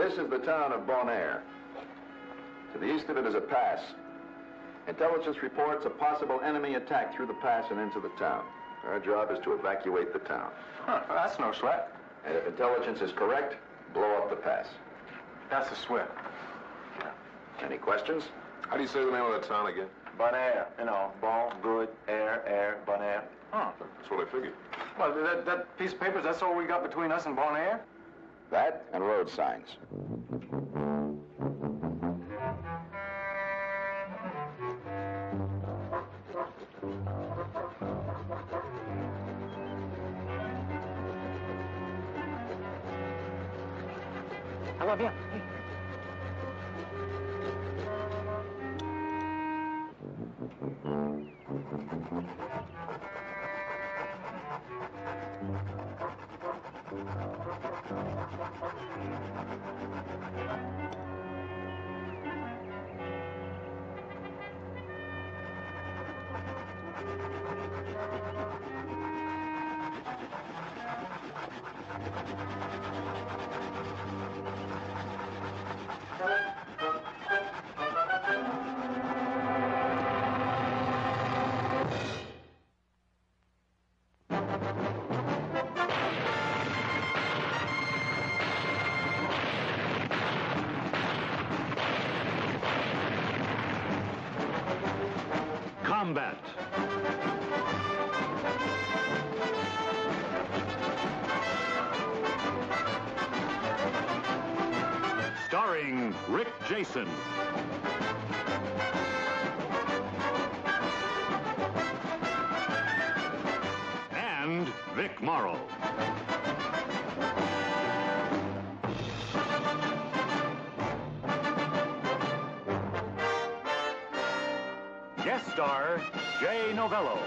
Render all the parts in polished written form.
This is the town of Bonaire. To the east of it is a pass. Intelligence reports a possible enemy attack through the pass and into the town. Our job is to evacuate the town. Huh, that's no sweat. And if intelligence is correct, blow up the pass. That's a sweat. Any questions? How do you say the name of that town again? Bonaire, you know, bon, good, air, Bonaire. Huh. That's what I figured. Well, that piece of paper, that's all we got between us and Bonaire? That and road signs. Ah, bien. Combat. Starring Rick Jason. And Vic Morrow. Guest star, Jay Novello.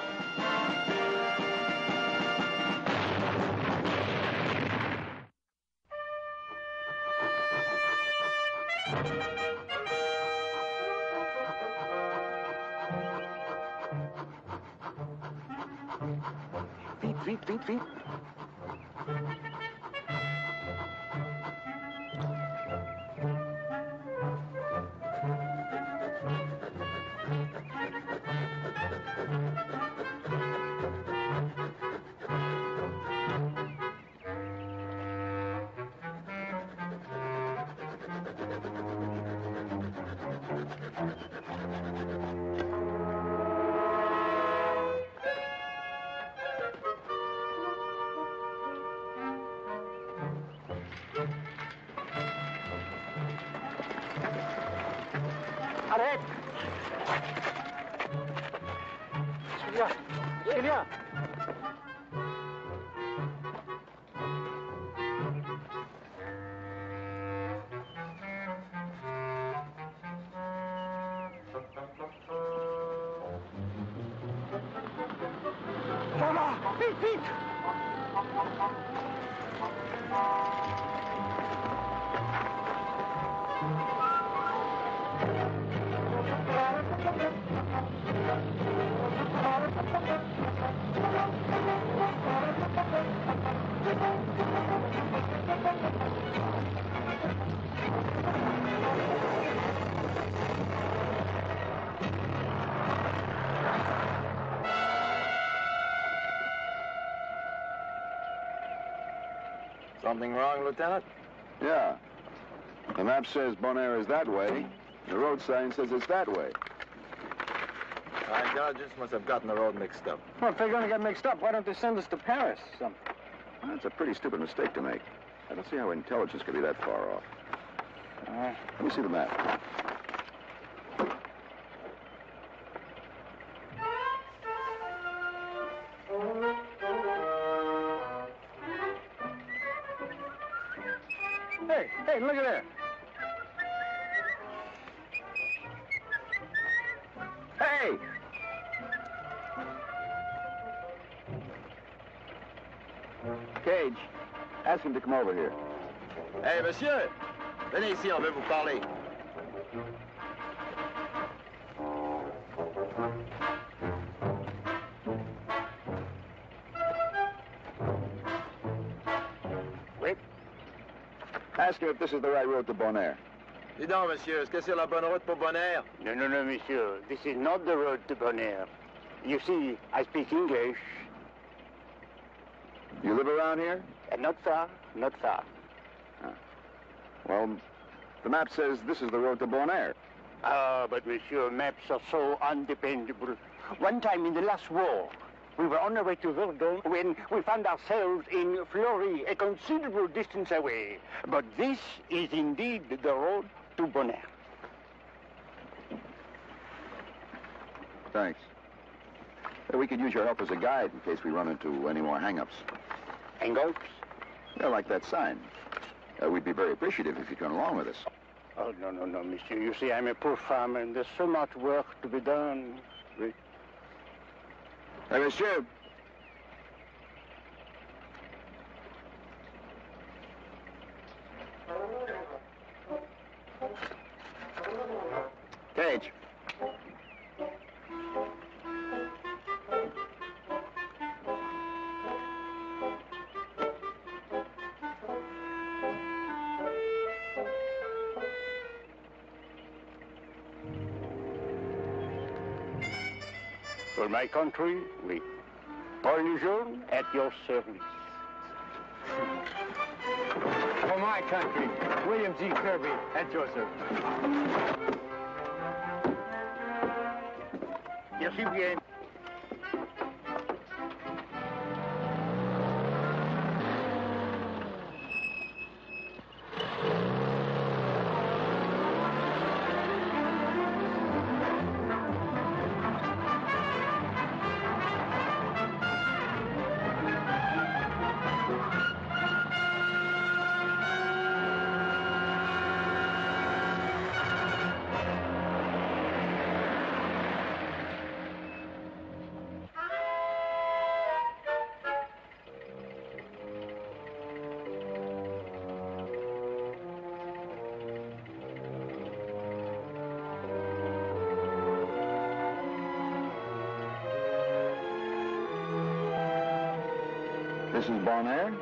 Feet. Arrête! Julia! Vite! Something wrong, Lieutenant? Yeah. The map says Bonaire is that way. The road sign says it's that way. Our intelligence must have gotten the road mixed up. Well, if they're going to get mixed up, why don't they send us to Paris or something? Well, that's a pretty stupid mistake to make. I don't see how intelligence could be that far off. Let me see the map. Hey, look at there. Hey! Cage, ask him to come over here. Hey, monsieur! Venez ici, on veut vous parler. Ask him if this is the right road to Bonaire. Dis donc, monsieur, est-ce que c'est la bonne route pour Bonaire? No, no, no, monsieur. This is not the road to Bonaire. You see, I speak English. You live around here? Not far, not far. Well, the map says this is the road to Bonaire. Ah, but monsieur, maps are so undependable. One time in the last war, we were on our way to Verdun when we found ourselves in Flory, a considerable distance away. But this is indeed the road to Bonaire. Thanks. We could use your help as a guide in case we run into any more hang-ups. Hang-ups? Yeah, like that sign. We'd be very appreciative if you'd come along with us. Oh, no, no, no, monsieur. You see, I'm a poor farmer, and there's so much work to be done. Hey, monsieur. Cage. For my country, oui. Polly at your service. For my country, William G. Kirby, at your service. Merci bien. This is Bonaire?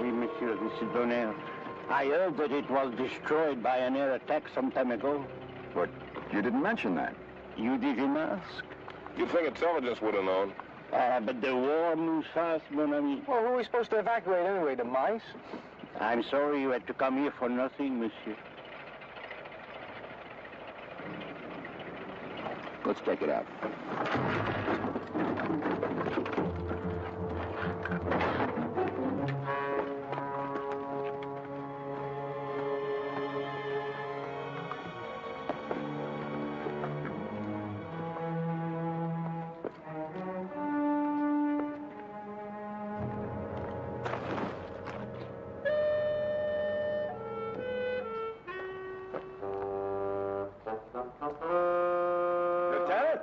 Oui, monsieur, this is Bonaire. I heard that it was destroyed by an air attack some time ago. But you didn't mention that. You didn't ask? You'd think intelligence would have known. But the war moves fast, mon ami. Well, who are we supposed to evacuate anyway? The mice? I'm sorry you had to come here for nothing, monsieur. Let's take it out. Lieutenant?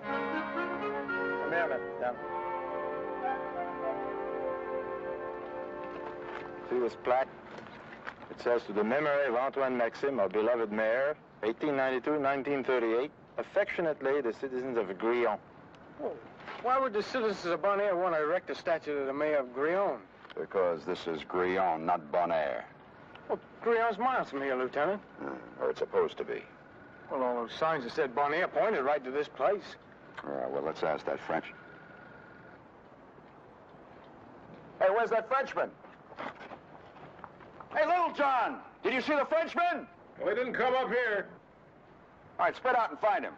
Come here, Lieutenant. See this plaque? It says, to the memory of Antoine Maxime, our beloved mayor, 1892-1938, affectionately, the citizens of Grillon. Well, why would the citizens of Bonaire want to erect a statue to the mayor of Grillon? Because this is Grillon, not Bonaire. Well, Grillon's miles from here, Lieutenant. Or it's supposed to be. Well, all those signs that said Bonaire pointed right to this place. All right, well, let's ask that French. Hey, where's that Frenchman? Hey, Little John, did you see the Frenchman? Well, he didn't come up here. All right, spit out and find him.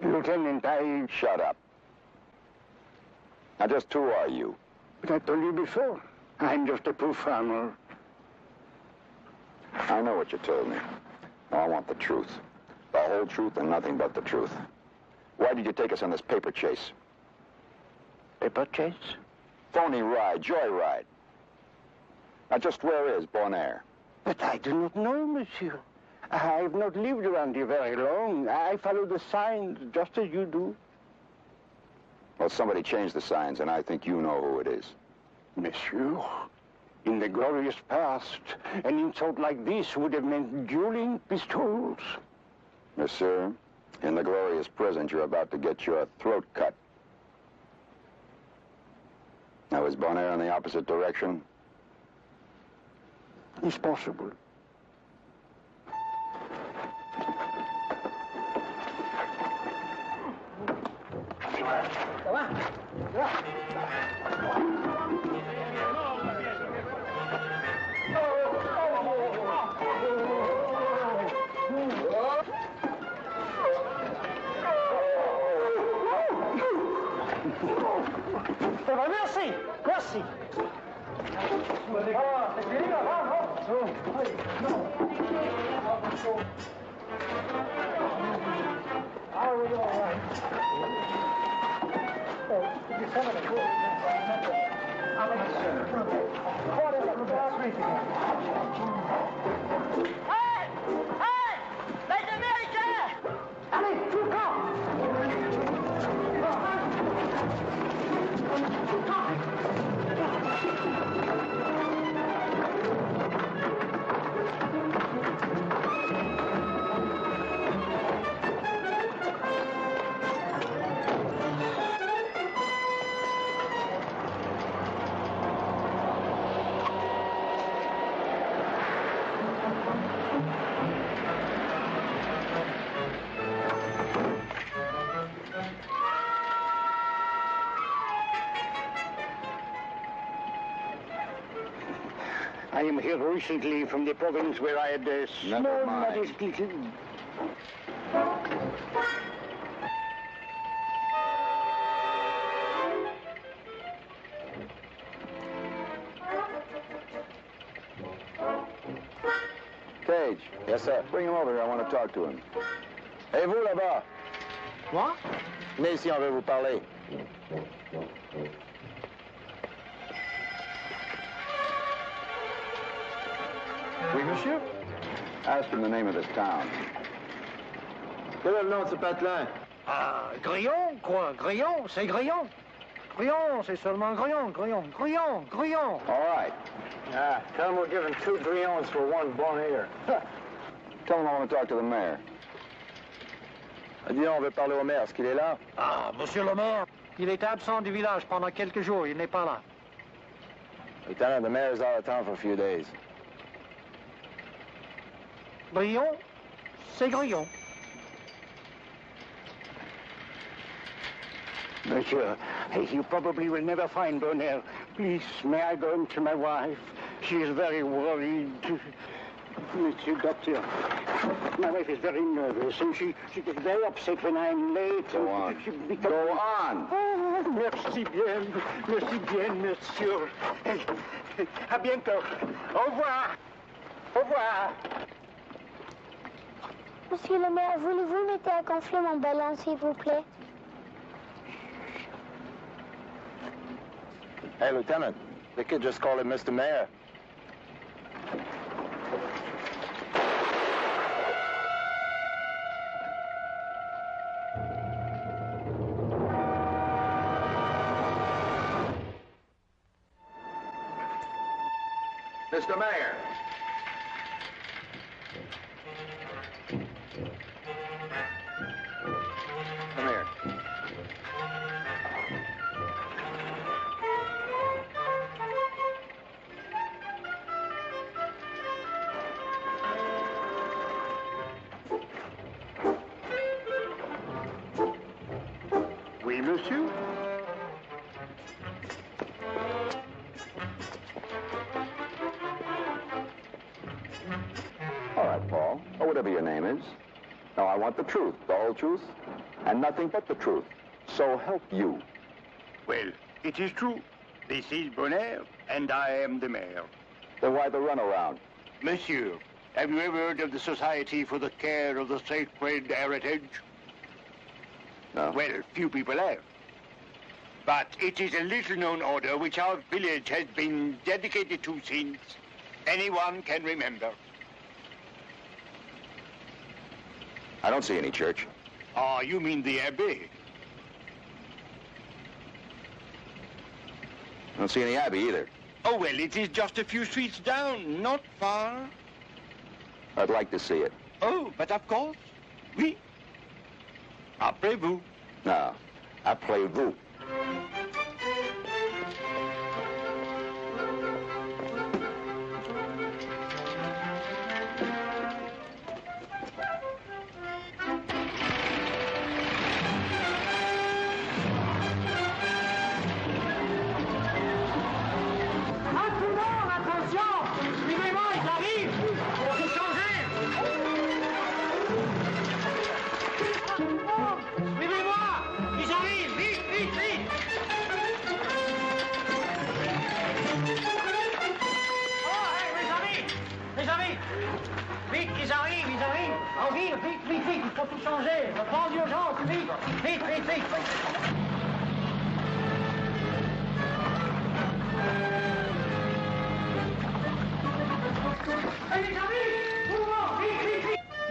Lieutenant, Shut up. Now, just who are you? But I told you before, I'm just a poor farmer. I know what you told me. Now, I want the truth. The whole truth and nothing but the truth. Why did you take us on this paper chase? Paper chase? Phony ride, joyride. Now, just where is Bonaire? But I do not know, monsieur. I have not lived around here very long. I follow the signs just as you do. Well, somebody changed the signs, and I think you know who it is. Monsieur, in the glorious past, an insult like this would have meant dueling pistols. Monsieur, in the glorious present, you're about to get your throat cut. Now, is Bonaire in the opposite direction? It's possible. Merci, merci. I am here recently from the province where I had a small modest little... Cage. Yes, sir. Bring him over here. I want to talk to him. Et vous, là-bas? Moi? Venez ici, on veut vous parler. Oui, monsieur? Ask him the name of this town. Quel est le nom de ce patelin? Ah, Grillon, quoi? Grillon, c'est Grillon. Grillon, c'est seulement Grillon, Grillon, Grillon, Grillon. All right. Tell him we're giving 2 grillons for 1 Bonaire. Tell him I want to talk to the mayor. Dis donc, on veut parler au maire. Est-ce qu'il est là? Ah, monsieur le maire, il était absent du village pendant quelques jours, il n'est pas là. Lieutenant, the mayor's out of town for a few days. Grillon, c'est Grillon. Monsieur, you probably will never find Bonaire. Please, may I go to my wife? She is very worried. Monsieur Doctor, my wife is very nervous, and she gets very upset when I'm late. Go on. Go on. Oh, merci bien, monsieur. À bientôt. Au revoir. Au revoir. Monsieur le maire, voulez-vous mettre à gonfler mon ballon, s'il vous plaît? Hey, Lieutenant, they could just call him Mr. Mayor. Mr. Mayor. Come here. monsieur. All right, Paul, or whatever your name is. Now, I want the truth, the whole truth, and nothing but the truth. So help you. Well, it is true. This is Bonheur, and I am the mayor. Then why the runaround? Monsieur, have you ever heard of the Society for the Care of the Sacred Heritage? No. Well, few people have. But it is a little-known order which our village has been dedicated to since anyone can remember. I don't see any church. Ah, you mean the abbey? I don't see any abbey either. Oh, well, it is just a few streets down, not far. I'd like to see it. Oh, but of course. Oui. Après vous. No, après vous. Il faut tout changer. Le plan d'urgence, vite, vite, vite, vite.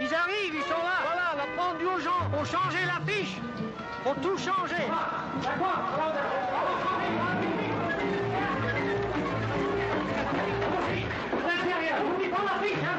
Ils arrivent, ils sont là. Voilà, le plan d'urgence. Faut changer l'affiche. Faut tout changer. D'accord. L'intérieur, n'oublie pas l'affiche, hein.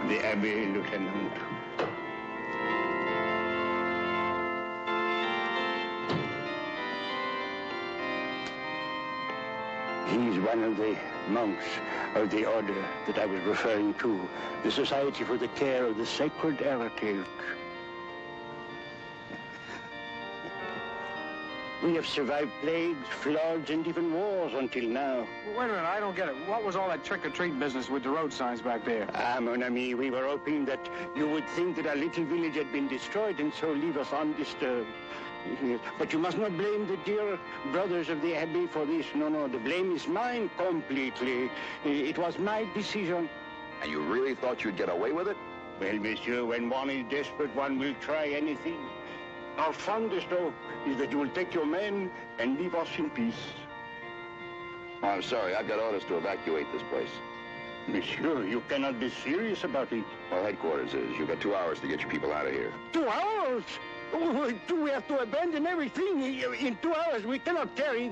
The Abbey, Lieutenant. He's one of the monks of the order that I was referring to, the Society for the Care of the Sacred Heritage. We have survived plagues, floods, and even wars until now. Wait a minute, I don't get it. What was all that trick-or-treat business with the road signs back there? Ah, mon ami, we were hoping that you would think that our little village had been destroyed and so leave us undisturbed. But you must not blame the dear brothers of the Abbey for this. No, no, the blame is mine completely. It was my decision. And you really thought you'd get away with it? Well, monsieur, when one is desperate, one will try anything. Our fondest hope is that you will take your men and leave us in peace. Oh, I'm sorry. I've got orders to evacuate this place. Monsieur, you cannot be serious about it. Well, headquarters is. You've got 2 hours to get your people out of here. 2 hours? Oh, do we have to abandon everything? In 2 hours, we cannot carry...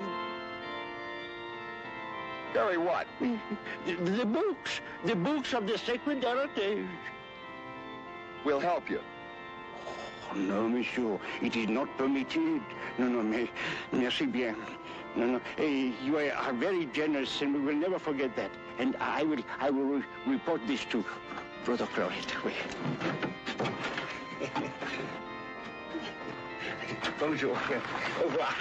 Carry what? The books. The books of the sacred heritage. We'll help you. Oh, no, monsieur. It is not permitted. No, merci bien. No. You are very generous, and we will never forget that. And I will report this to Brother Claret. Bonjour. Au revoir.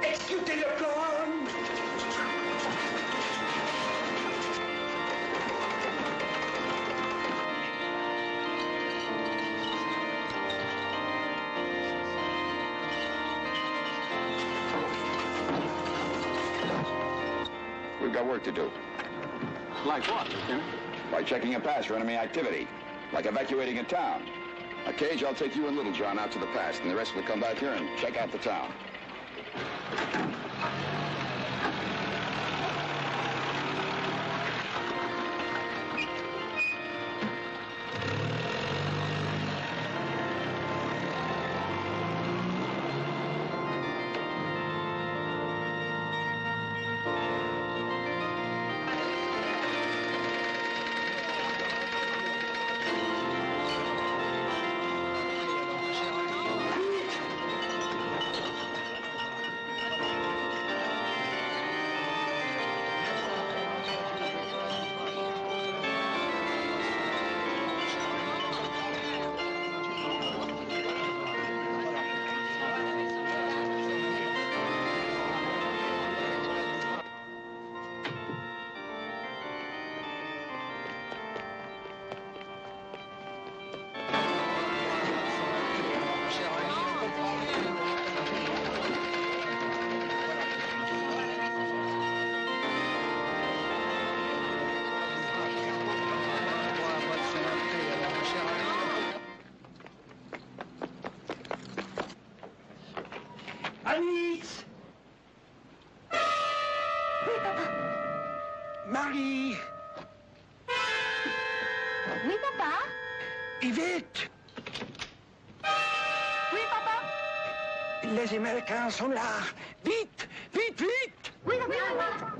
Exécutez le plan! We've got work to do. Like what, Lieutenant? By checking a pass for enemy activity. Like evacuating a town. Now, Cage, I'll take you and Little John out to the pass, and the rest will come back here and check out the town. Alice! Oui, papa. Marie! Oui, papa. Yvette! Oui, papa. Les Américains sont là! Vite! Vite, vite! Oui, papa.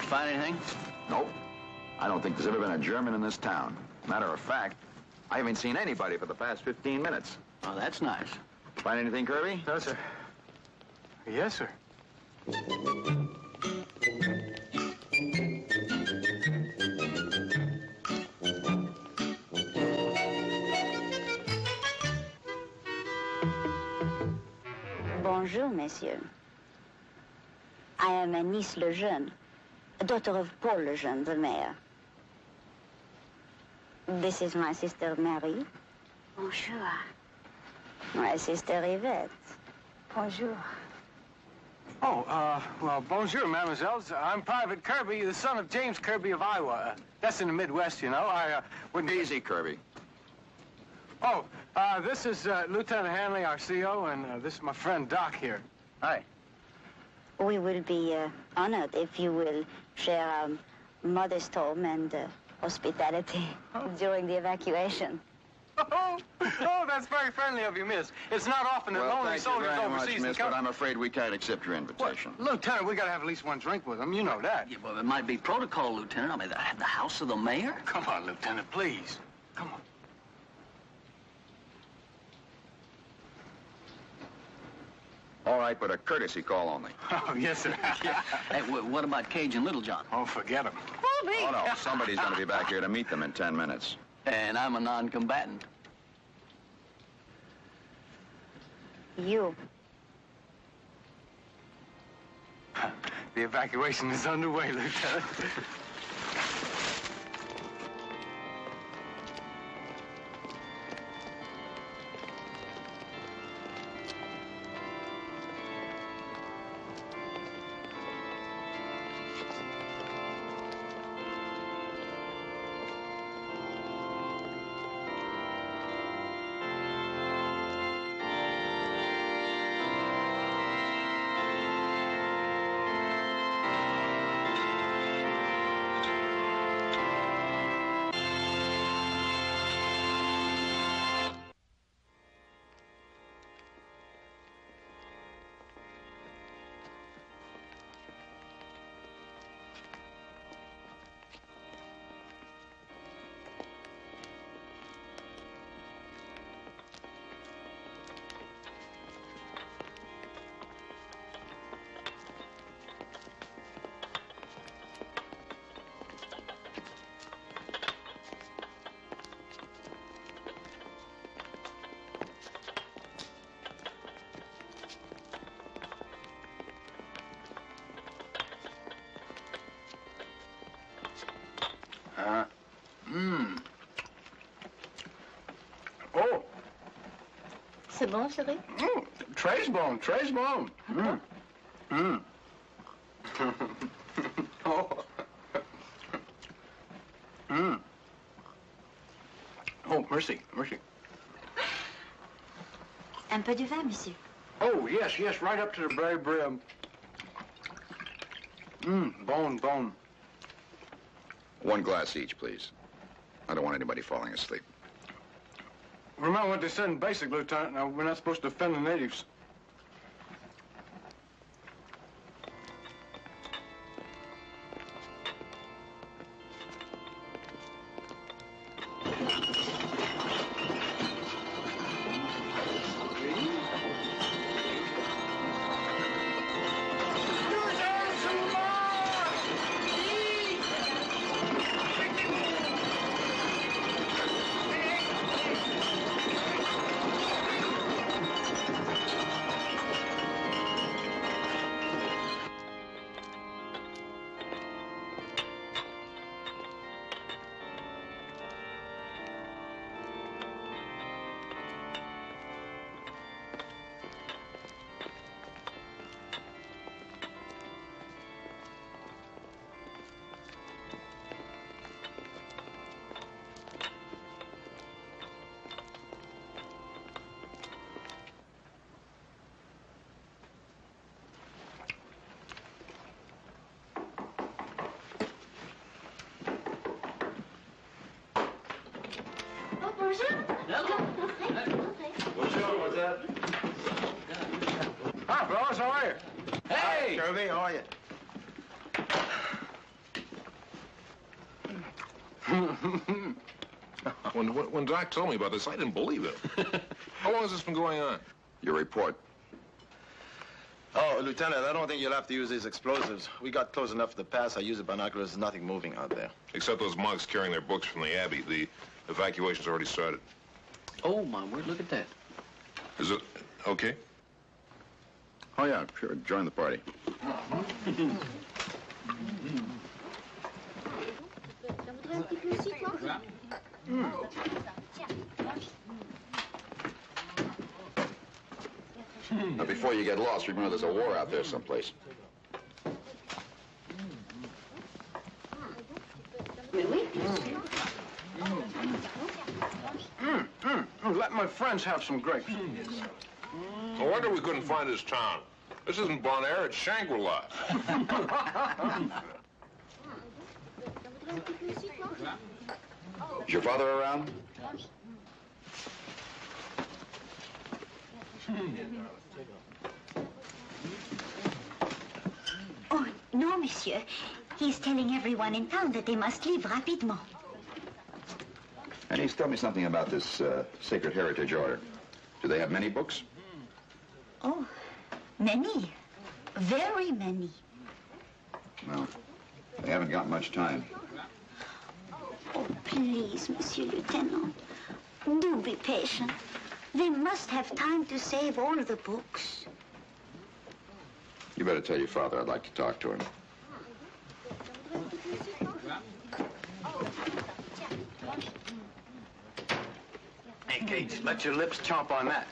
Find anything? Nope. I don't think there's ever been a German in this town. Matter of fact, I haven't seen anybody for the past 15 minutes. Oh, that's nice. Find anything, Kirby? No, sir. Yes, sir. Bonjour, messieurs. I am Anis Lejeune, daughter of Paul Lejeune, the mayor. This is my sister Marie. Bonjour. My sister Yvette. Bonjour. Oh, well, bonjour, mademoiselles. I'm Private Kirby, the son of James Kirby of Iowa. That's in the Midwest, you know. I wouldn't... Easy, Kirby. Oh, this is Lieutenant Hanley, our CO, and this is my friend Doc here. Hi. We will be honored if you will share our modest home and hospitality during the evacuation. Oh, that's very friendly of you, miss. It's not often that lonely soldiers overseas miss, come... but I'm afraid we can't accept your invitation. Well, Lieutenant, we gotta have at least one drink with them. You know that. Yeah, well, it might be protocol, Lieutenant. I mean, the house of the mayor? Come on, Lieutenant, please. Come on. All right, but a courtesy call only. Oh, yes, sir. Yeah. Hey, what about Cage and Littlejohn? Oh, forget them. Oh, no, somebody's going to be back here to meet them in 10 minutes. And I'm a non-combatant. You. The evacuation is underway, Lieutenant. Oh. C'est bon, chérie? Très bon, très bon. Oh. Oh, mercy, mercy. Un peu du vin, monsieur. Oh, yes, yes, right up to the very brim. Bone, bone. One glass each, please. I don't want anybody falling asleep. Remember what they said in basic, Lieutenant. Now, we're not supposed to offend the natives. Hi, fellas, how are you? Hey! Hi, Kirby, how are you? When Doc told me about this, I didn't believe it. How long has this been going on? Your report. Oh, Lieutenant, I don't think you'll have to use these explosives. We got close enough to the pass. I use the binoculars. There's nothing moving out there. Except those monks carrying their books from the Abbey. The evacuation's already started. Oh, my word, look at that. Is it okay? Oh, yeah, sure. Join the party. Now, before you get lost, remember there's a war out there someplace. Let my friends have some grapes. No wonder we couldn't find his town. This isn't Bonaire, it's Shangri-La. Is your father around? Oh, no, monsieur. He's telling everyone in town that they must leave rapidement. And he's told me something about this Sacred Heritage Order. Do they have many books? Oh, many. Very many. Well, they haven't got much time. Oh, please, Monsieur Lieutenant. Do be patient. They must have time to save all the books. You better tell your father I'd like to talk to him. Hey, Gage, let your lips chomp on that.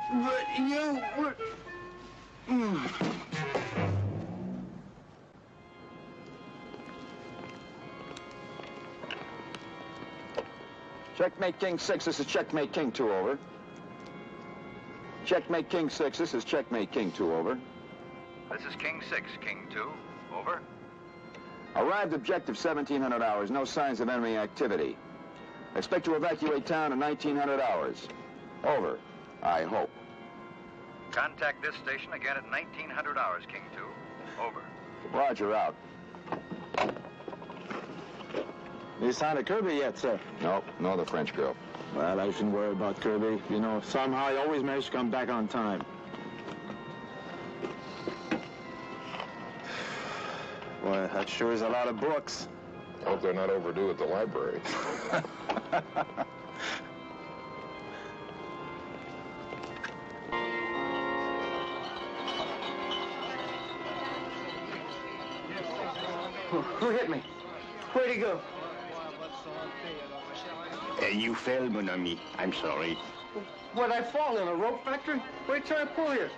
But you were... Checkmate King 6, this is Checkmate King 2, over. Checkmate King 6, this is Checkmate King 2, over. This is King 6, King 2, over. Arrived objective 1700 hours, no signs of enemy activity. Expect to evacuate town in 1900 hours. Over, I hope. Contact this station again at 1900 hours, King 2, over. Roger, out. You signed a Kirby yet, sir? No, no, the French girl. Well, I shouldn't worry about Kirby. You know, somehow he always managed to come back on time. Boy, that sure is a lot of books. I hope they're not overdue at the library. Who hit me? Where'd he go? You fell, mon ami. I'm sorry. Where'd I fall, in a rope factory? Wait till I pull you.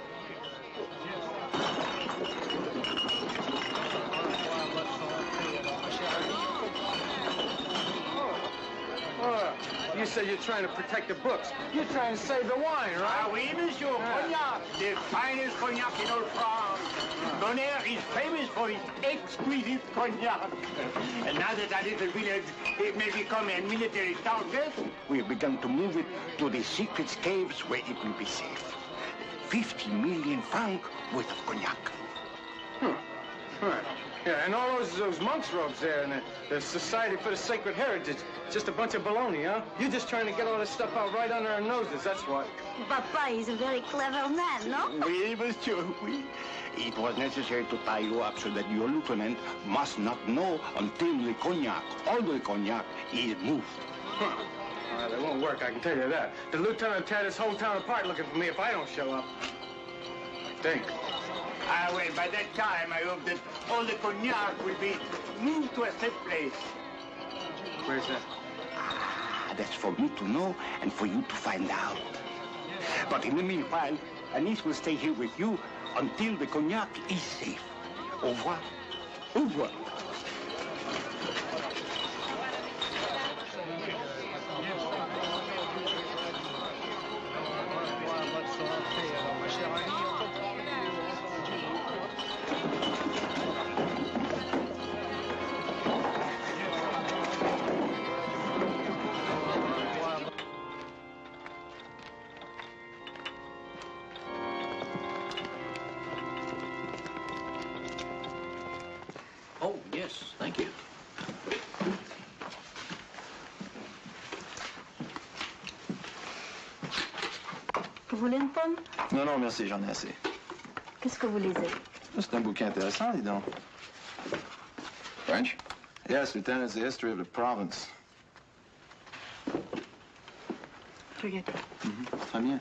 You always say you're trying to protect the books. You're trying to save the wine, right? Ah, oui, monsieur. Cognac, the finest cognac in all France. Bonaire is famous for its exquisite cognac. And now that our little village it may become a military target, we have begun to move it to the secret caves where it will be safe. 50 million francs worth of cognac. Right. Yeah, and all those monks' robes there, and the Society for the Sacred Heritage, just a bunch of baloney, huh? You're just trying to get all this stuff out right under our noses, that's what. Papa is a very clever man, no? Oui, monsieur, oui. It was necessary to tie you up so that your lieutenant must not know until the cognac, all the cognac, is moved. Well, it won't work, I can tell you that. The lieutenant tear this whole town apart looking for me if I don't show up. I think. Ah, well, by that time, I hope that all the cognac will be moved to a safe place. Where's that? Ah, that's for me to know and for you to find out. But in the meanwhile, Anis will stay here with you until the cognac is safe. Au revoir. Au revoir. Oh, yes, thank you. Vous voulez une pomme? Non, non, merci, j'en ai assez. Qu'est-ce que vous lisez? C'est un bouquin intéressant, dis donc. French? Yes, Lieutenant, it's the history of the province. Regarde. Très bien.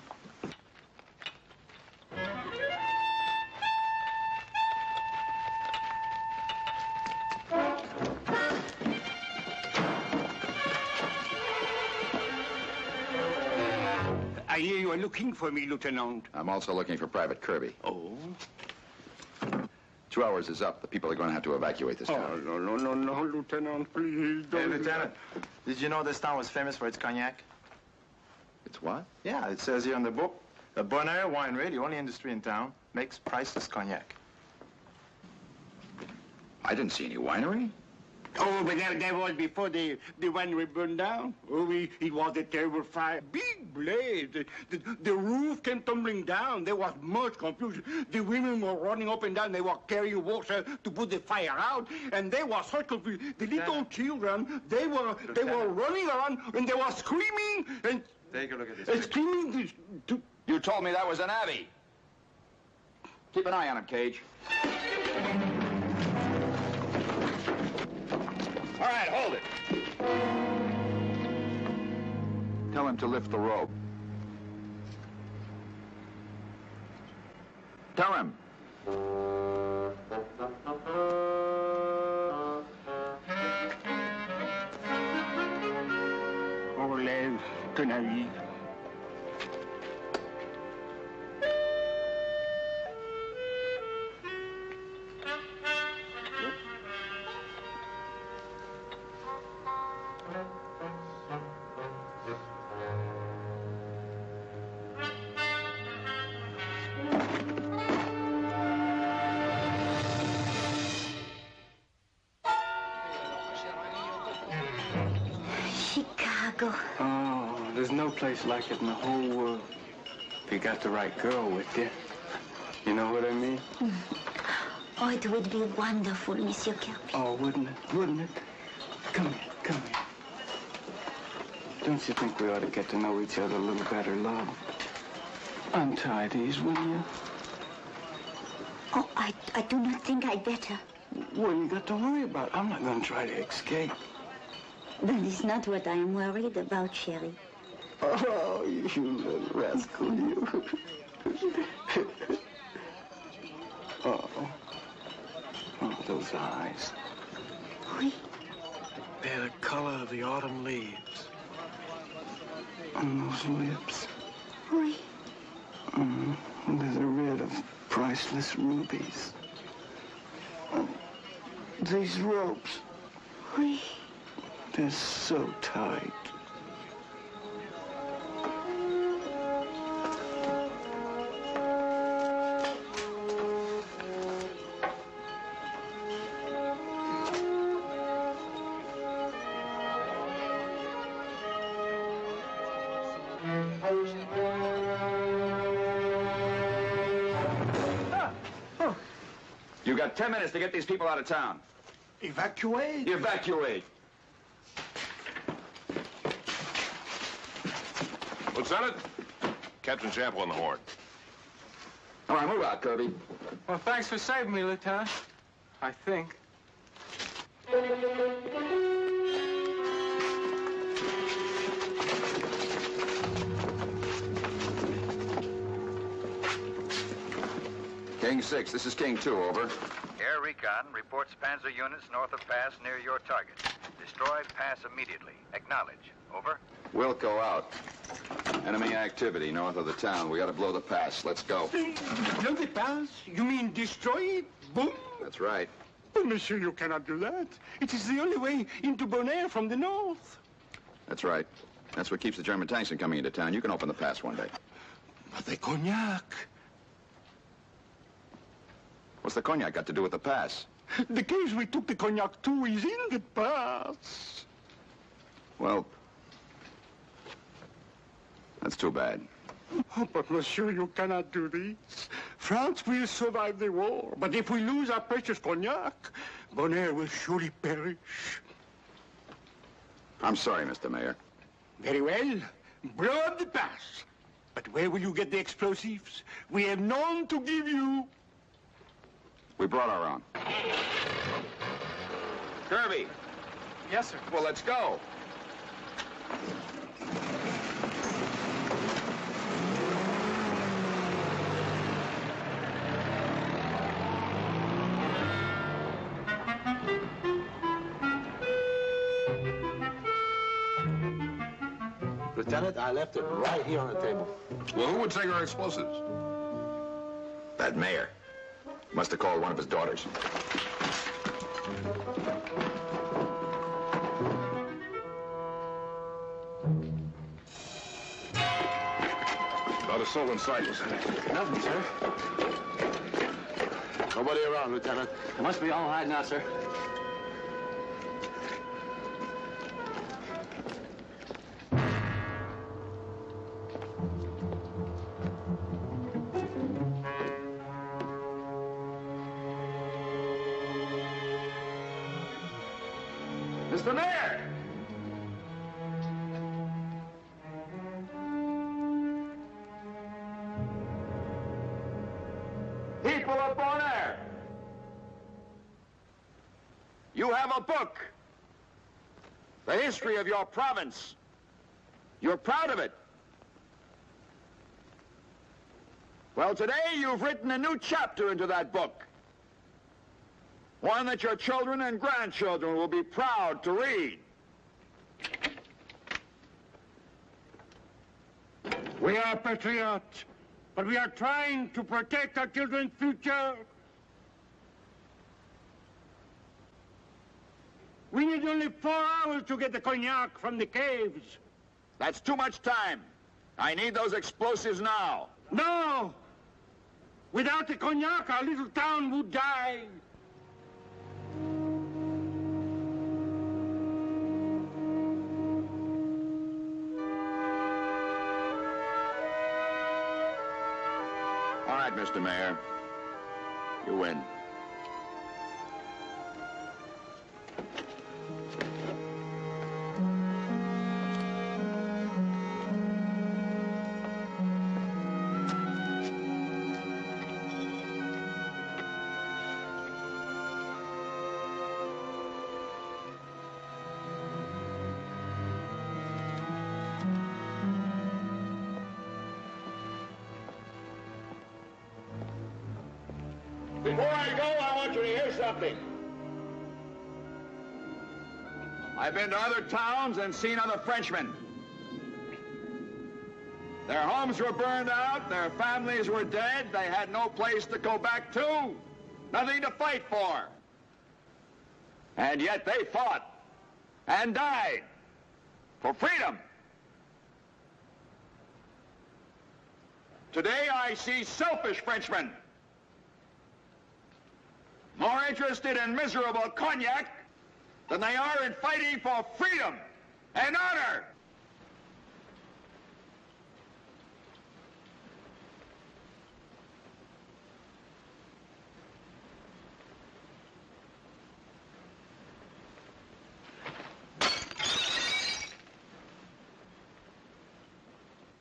I hear you are looking for me, Lieutenant. I'm also looking for Private Kirby. Oh? 2 hours is up. The people are going to have to evacuate this town. Oh, no, Lieutenant, please don't. Hey, Lieutenant, did you know this town was famous for its cognac? It's what? Yeah, it says here in the book, the Bonaire winery, the only industry in town, makes priceless cognac. I didn't see any winery. Oh, but that was before the winery burned down. Oh, it was a terrible fire. Big blaze. The roof came tumbling down. There was much confusion. The women were running up and down. They were carrying water to put the fire out. And there was such confusion. The little children, they were running around and they were screaming and... Take a look at this. Screaming to... You told me that was an abbey. Keep an eye on him, Cage. All right, hold it. Tell him to lift the rope. Tell him. Relève ton avis. Chicago. Oh, there's no place like it in the whole world. If you got the right girl with you. You know what I mean? Oh, it would be wonderful, Monsieur Kirby. Oh, wouldn't it? Wouldn't it? Come here, come here. Don't you think we ought to get to know each other a little better, love? Untie these, will you? Oh, I do not think I'd better. What you got to worry about? I'm not going to try to escape. That is not what I am worried about, Sherry. Oh, you little rascal, you. Oh, those eyes. Oui. They're the color of the autumn leaves. And those lips. Oui. They're the red of priceless rubies. These ropes. Oui. They're so tight. You got 10 minutes to get these people out of town. Evacuate? Evacuate. Lieutenant, Captain Chample on the horn. All right, move out, Kirby. Well, thanks for saving me, Lieutenant. I think. King 6, this is King 2, over. Air Recon reports Panzer units north of pass near your target. Destroy pass immediately. Acknowledge. Over. Wilco out. Enemy activity north of the town. We gotta blow the pass. Let's go. Blow the pass? You mean destroy it? Boom? That's right. But, monsieur, you cannot do that. It is the only way into Bonaire from the north. That's right. That's what keeps the German tanks from coming into town. You can open the pass one day. But the cognac. What's the cognac got to do with the pass? The case we took the cognac to is in the pass. Well, that's too bad. Oh, but, monsieur, you cannot do this. France will survive the war, but if we lose our precious cognac, Bonaire will surely perish. I'm sorry, Mr. Mayor. Very well. Blow up the pass. But where will you get the explosives? We have none to give you. We brought our own. Kirby. Yes, sir. Well, let's go. Lieutenant, I left it right here on the table. Well, who would take our explosives? That mayor. Must have called one of his daughters. Not a soul in sight, Lieutenant. Nothing, sir. Nobody around, Lieutenant. They must be all hiding out, sir. Mr. Mayor! People of Bonaire! You have a book. The history of your province. You're proud of it. Well, today you've written a new chapter into that book. One that your children and grandchildren will be proud to read. We are patriots, but we are trying to protect our children's future. We need only 4 hours to get the cognac from the caves. That's too much time. I need those explosives now. No! Without the cognac, our little town would die. All right, Mr. Mayor. You win. Before I go, I want you to hear something. I've been to other towns and seen other Frenchmen. Their homes were burned out, their families were dead, they had no place to go back to, nothing to fight for. And yet they fought and died for freedom. Today I see selfish Frenchmen, more interested in miserable cognac than they are in fighting for freedom and honor.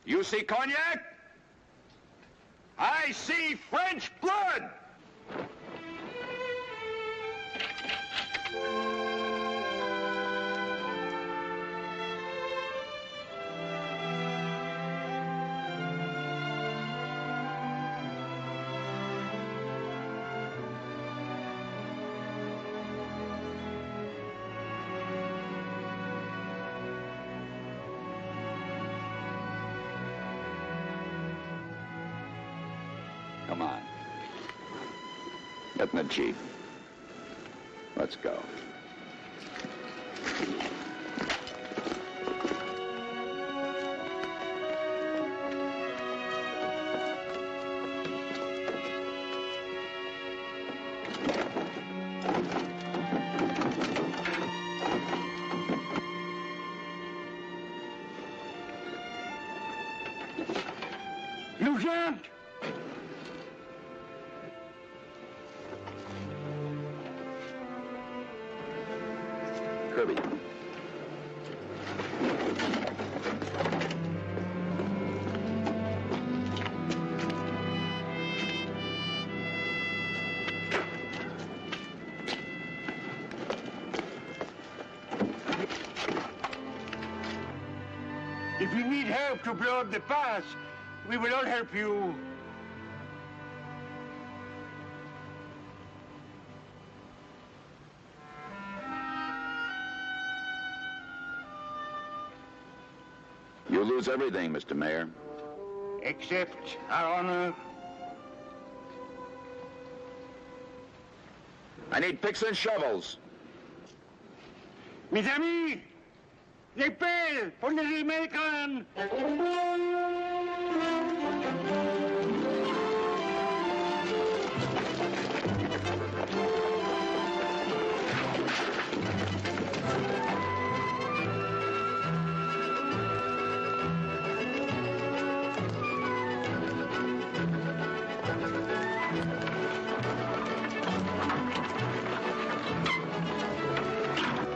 You see cognac? I see French blood! Come on. Get in the Jeep. Let's go. Lieutenant! Kirby. If you need help to blow up the pass, we will all help you. You lose everything, Mr. Mayor. Except our honor. I need picks and shovels. Mes amis, les pelles pour les Américains.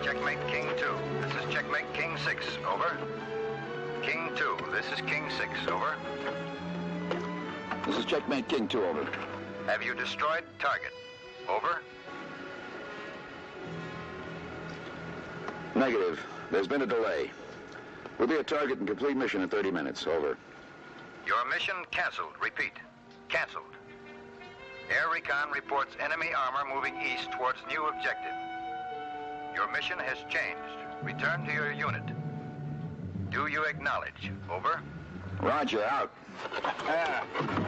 Checkmate King 2. This is Checkmate King 6. Over. King 2. This is King 6. Over. This is Checkmate King 2, over. Have you destroyed target? Over. Negative. There's been a delay. We'll be at target and complete mission in 30 minutes. Over. Your mission canceled. Repeat. Canceled. Air Recon reports enemy armor moving east towards new objective. Your mission has changed. Return to your unit. Do you acknowledge? Over. Roger, out.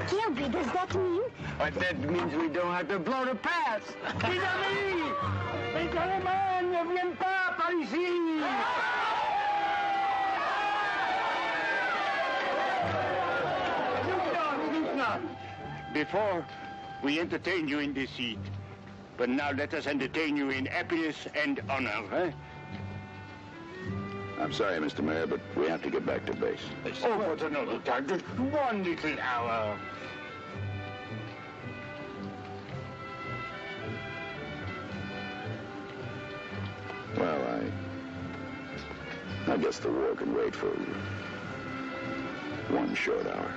Kirby, does that mean? But that means we don't have to blow the pass. Mes amis, les Allemands ne viennent pas par ici. Before, we entertained you in this seat. But now let us entertain you in happiness and honor, eh? I'm sorry, Mr. Mayor, but we have to get back to base. Oh, but another time, just 1 little hour. Well, I guess the war can wait for 1 short hour.